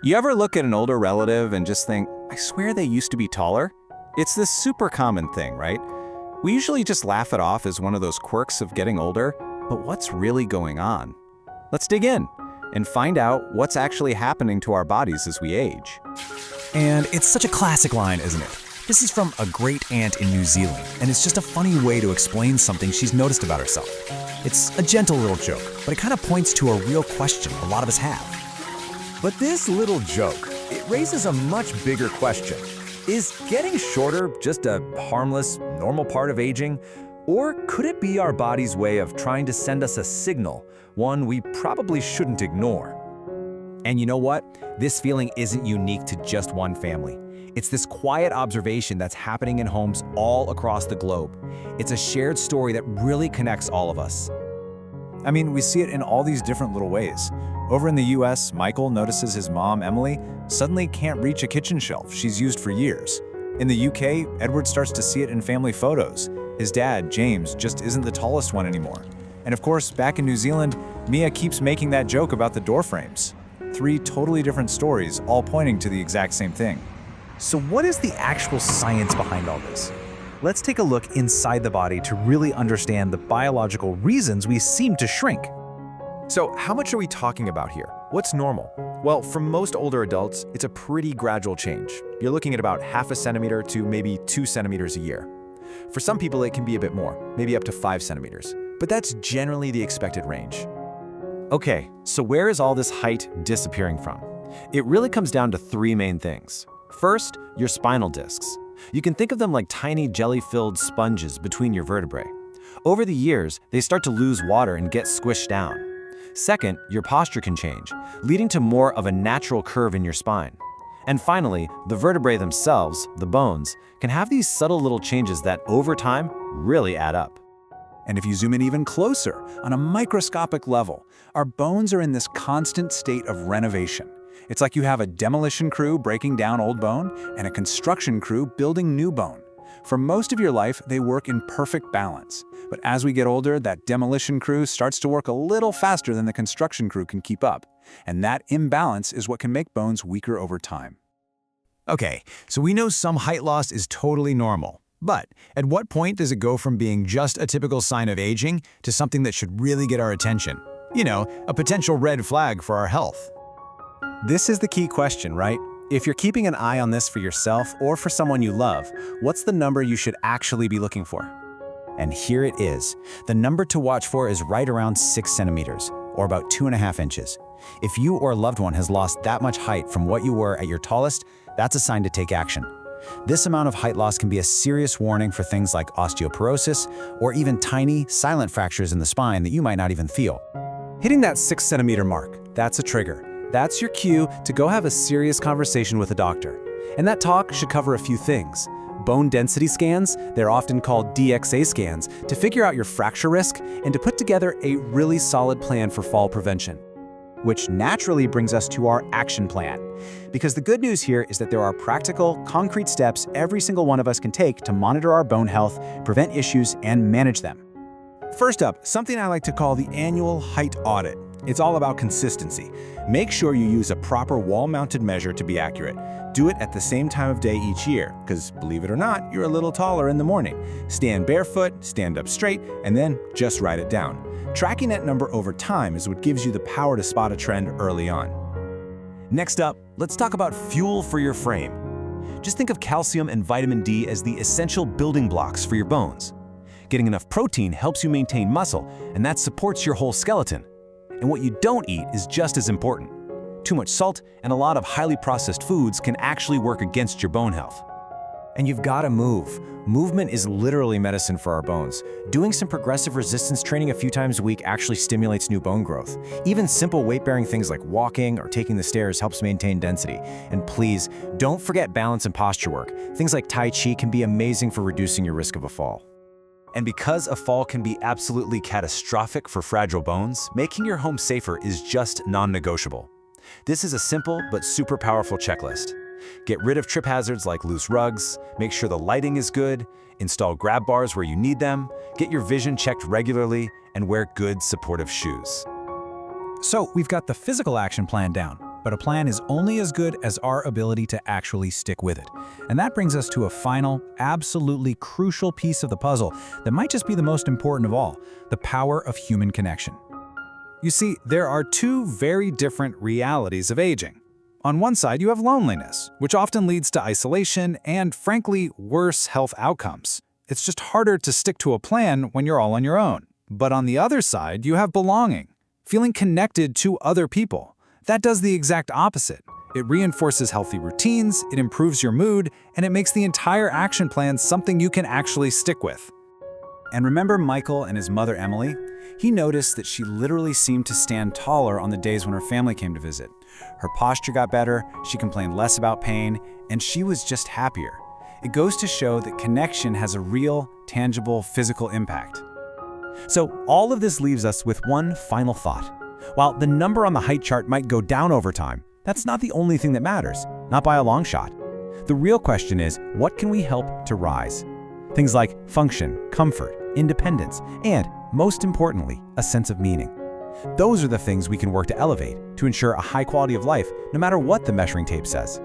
You ever look at an older relative and just think, I swear they used to be taller? It's this super common thing, right? We usually just laugh it off as one of those quirks of getting older, but what's really going on? Let's dig in and find out what's actually happening to our bodies as we age. And it's such a classic line, isn't it? This is from a great aunt in New Zealand, and it's just a funny way to explain something she's noticed about herself. It's a gentle little joke, but it kind of points to a real question a lot of us have. But this little joke, it raises a much bigger question. Is getting shorter just a harmless, normal part of aging? Or could it be our body's way of trying to send us a signal, one we probably shouldn't ignore? And you know what? This feeling isn't unique to just one family. It's this quiet observation that's happening in homes all across the globe. It's a shared story that really connects all of us. I mean, we see it in all these different little ways. Over in the US, Michael notices his mom, Emily, suddenly can't reach a kitchen shelf she's used for years. In the UK, Edward starts to see it in family photos. His dad, James, just isn't the tallest one anymore. And of course, back in New Zealand, Mia keeps making that joke about the door frames. 3 totally different stories, all pointing to the exact same thing. So what is the actual science behind all this? Let's take a look inside the body to really understand the biological reasons we seem to shrink. So how much are we talking about here? What's normal? Well, for most older adults, it's a pretty gradual change. You're looking at about half a centimeter to maybe 2 centimeters a year. For some people, it can be a bit more, maybe up to 5 centimeters. But that's generally the expected range. Okay, so where is all this height disappearing from? It really comes down to 3 main things. First, your spinal discs. You can think of them like tiny jelly-filled sponges between your vertebrae. Over the years, they start to lose water and get squished down. Second, your posture can change, leading to more of a natural curve in your spine. And finally, the vertebrae themselves, the bones, can have these subtle little changes that over time really add up. And if you zoom in even closer, on a microscopic level, our bones are in this constant state of renovation. It's like you have a demolition crew breaking down old bone and a construction crew building new bone. For most of your life, they work in perfect balance. But as we get older, that demolition crew starts to work a little faster than the construction crew can keep up. And that imbalance is what can make bones weaker over time. Okay, so we know some height loss is totally normal. But at what point does it go from being just a typical sign of aging to something that should really get our attention? You know, a potential red flag for our health. This is the key question, right? If you're keeping an eye on this for yourself or for someone you love, what's the number you should actually be looking for? And here it is. The number to watch for is right around 6 centimeters, or about 2.5 inches. If you or a loved one has lost that much height from what you were at your tallest, that's a sign to take action. This amount of height loss can be a serious warning for things like osteoporosis or even tiny, silent fractures in the spine that you might not even feel. Hitting that 6 centimeter mark, that's a trigger. That's your cue to go have a serious conversation with a doctor. And that talk should cover a few things. Bone density scans, they're often called DXA scans, to figure out your fracture risk and to put together a really solid plan for fall prevention. Which naturally brings us to our action plan. Because the good news here is that there are practical, concrete steps every single one of us can take to monitor our bone health, prevent issues, and manage them. First up, something I like to call the annual height audit. It's all about consistency. Make sure you use a proper wall-mounted measure to be accurate. Do it at the same time of day each year, because believe it or not, you're a little taller in the morning. Stand barefoot, stand up straight, and then just write it down. Tracking that number over time is what gives you the power to spot a trend early on. Next up, let's talk about fuel for your frame. Just think of calcium and vitamin D as the essential building blocks for your bones. Getting enough protein helps you maintain muscle, and that supports your whole skeleton. And what you don't eat is just as important. Too much salt and a lot of highly processed foods can actually work against your bone health. And you've got to move. Movement is literally medicine for our bones. Doing some progressive resistance training a few times a week actually stimulates new bone growth. Even simple weight-bearing things like walking or taking the stairs helps maintain density. And please, don't forget balance and posture work. Things like Tai Chi can be amazing for reducing your risk of a fall. And because a fall can be absolutely catastrophic for fragile bones, making your home safer is just non-negotiable. This is a simple but super powerful checklist. Get rid of trip hazards like loose rugs, make sure the lighting is good, install grab bars where you need them, get your vision checked regularly, and wear good supportive shoes. So we've got the physical action plan down. but a plan is only as good as our ability to actually stick with it. And that brings us to a final, absolutely crucial piece of the puzzle that might just be the most important of all: the power of human connection. You see, there are two very different realities of aging. On one side, you have loneliness, which often leads to isolation and, frankly, worse health outcomes. It's just harder to stick to a plan when you're all on your own. But on the other side, you have belonging, feeling connected to other people. That does the exact opposite. It reinforces healthy routines, it improves your mood, and it makes the entire action plan something you can actually stick with. And remember Michael and his mother Emily? He noticed that she literally seemed to stand taller on the days when her family came to visit. Her posture got better, she complained less about pain, and she was just happier. It goes to show that connection has a real, tangible, physical impact. So all of this leaves us with one final thought. While the number on the height chart might go down over time, that's not the only thing that matters, not by a long shot. The real question is, what can we help to rise? Things like function, comfort, independence, and, most importantly, a sense of meaning. Those are the things we can work to elevate to ensure a high quality of life no matter what the measuring tape says.